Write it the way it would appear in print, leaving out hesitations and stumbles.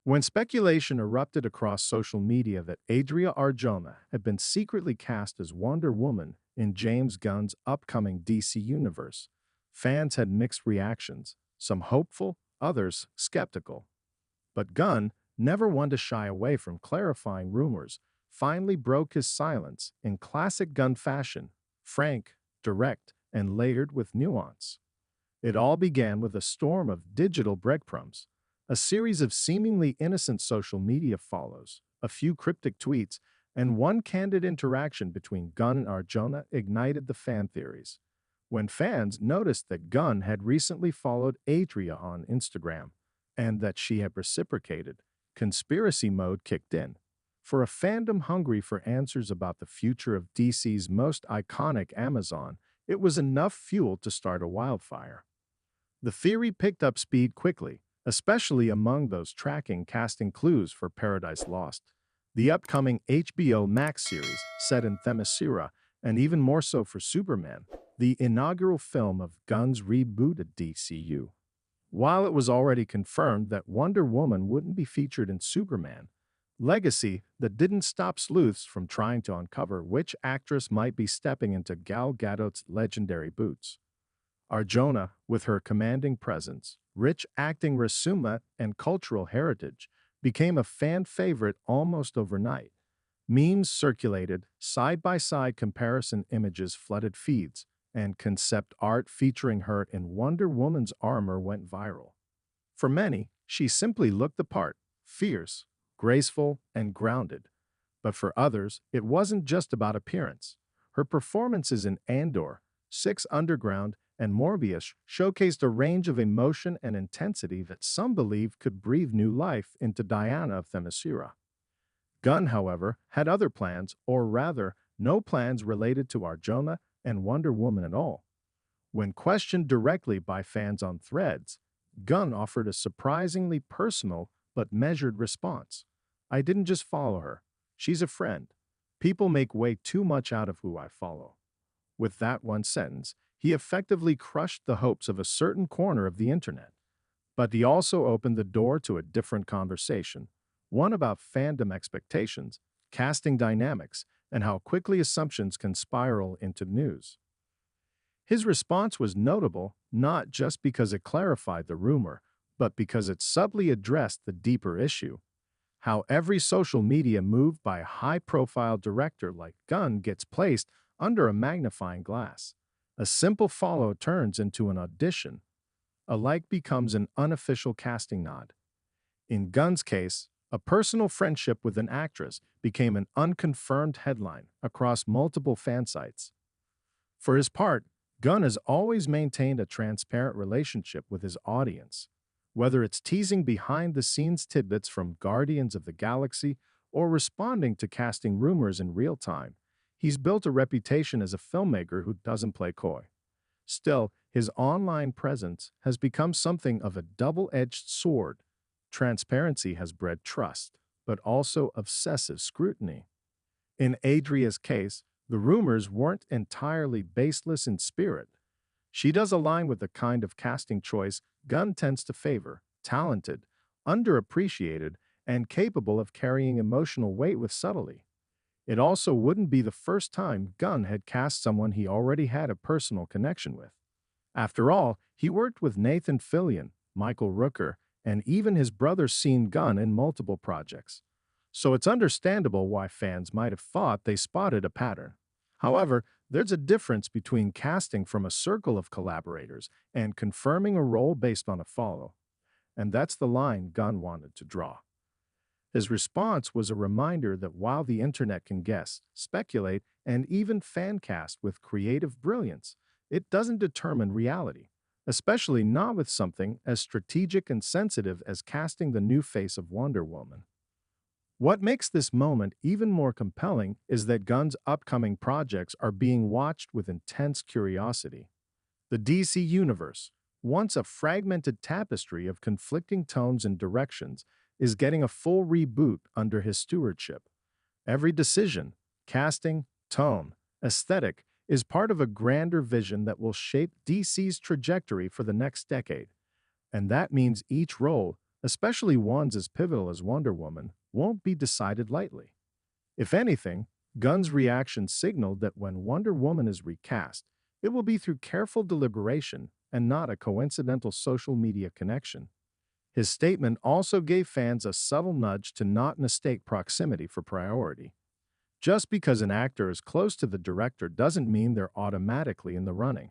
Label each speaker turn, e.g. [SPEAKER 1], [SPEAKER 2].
[SPEAKER 1] When speculation erupted across social media that Adria Arjona had been secretly cast as Wonder Woman in James Gunn's upcoming DC universe, fans had mixed reactions, some hopeful, others skeptical. But Gunn, never one to shy away from clarifying rumors, finally broke his silence in classic Gunn fashion, frank, direct, and layered with nuance. It all began with a storm of digital breadcrumbs. A series of seemingly innocent social media follows, a few cryptic tweets, and one candid interaction between Gunn and Arjona ignited the fan theories. When fans noticed that Gunn had recently followed Adria on Instagram and that she had reciprocated, conspiracy mode kicked in. For a fandom hungry for answers about the future of DC's most iconic Amazon, it was enough fuel to start a wildfire. The theory picked up speed quickly, especially among those tracking casting clues for Paradise Lost, the upcoming HBO Max series set in Themyscira, and even more so for Superman, the inaugural film of Gunn's rebooted DCU. While it was already confirmed that Wonder Woman wouldn't be featured in Superman, legacy that didn't stop sleuths from trying to uncover which actress might be stepping into Gal Gadot's legendary boots. Arjona, with her commanding presence, rich acting resume, and cultural heritage, became a fan favorite almost overnight. Memes circulated, side-by-side comparison images flooded feeds, and concept art featuring her in Wonder Woman's armor went viral. For many, she simply looked the part, fierce, graceful, and grounded. But for others, it wasn't just about appearance. Her performances in Andor, Six Underground, and Morbius showcased a range of emotion and intensity that some believed could breathe new life into Diana of Themyscira. Gunn, however, had other plans, or rather, no plans related to Arjona and Wonder Woman at all. When questioned directly by fans on Threads, Gunn offered a surprisingly personal but measured response. "I didn't just follow her. She's a friend. People make way too much out of who I follow." With that one sentence, he effectively crushed the hopes of a certain corner of the internet. But he also opened the door to a different conversation, one about fandom expectations, casting dynamics, and how quickly assumptions can spiral into news. His response was notable not just because it clarified the rumor, but because it subtly addressed the deeper issue: how every social media move by a high-profile director like Gunn gets placed under a magnifying glass. A simple follow turns into an audition. A like becomes an unofficial casting nod. In Gunn's case, a personal friendship with an actress became an unconfirmed headline across multiple fan sites. For his part, Gunn has always maintained a transparent relationship with his audience. Whether it's teasing behind-the-scenes tidbits from Guardians of the Galaxy or responding to casting rumors in real time, he's built a reputation as a filmmaker who doesn't play coy. Still, his online presence has become something of a double-edged sword. Transparency has bred trust, but also obsessive scrutiny. In Adria's case, the rumors weren't entirely baseless in spirit. She does align with the kind of casting choice Gunn tends to favor: talented, underappreciated, and capable of carrying emotional weight with subtlety. It also wouldn't be the first time Gunn had cast someone he already had a personal connection with. After all, he worked with Nathan Fillion, Michael Rooker, and even his brother seen Gunn in multiple projects. So it's understandable why fans might have thought they spotted a pattern. However, there's a difference between casting from a circle of collaborators and confirming a role based on a follow. And that's the line Gunn wanted to draw. His response was a reminder that while the internet can guess, speculate, and even fan cast with creative brilliance, it doesn't determine reality, especially not with something as strategic and sensitive as casting the new face of Wonder Woman. What makes this moment even more compelling is that Gunn's upcoming projects are being watched with intense curiosity. The DC Universe, once a fragmented tapestry of conflicting tones and directions, is getting a full reboot under his stewardship. Every decision, casting, tone, aesthetic, is part of a grander vision that will shape DC's trajectory for the next decade. And that means each role, especially ones as pivotal as Wonder Woman, won't be decided lightly. If anything, Gunn's reaction signaled that when Wonder Woman is recast, it will be through careful deliberation and not a coincidental social media connection. His statement also gave fans a subtle nudge to not mistake proximity for priority. Just because an actor is close to the director doesn't mean they're automatically in the running.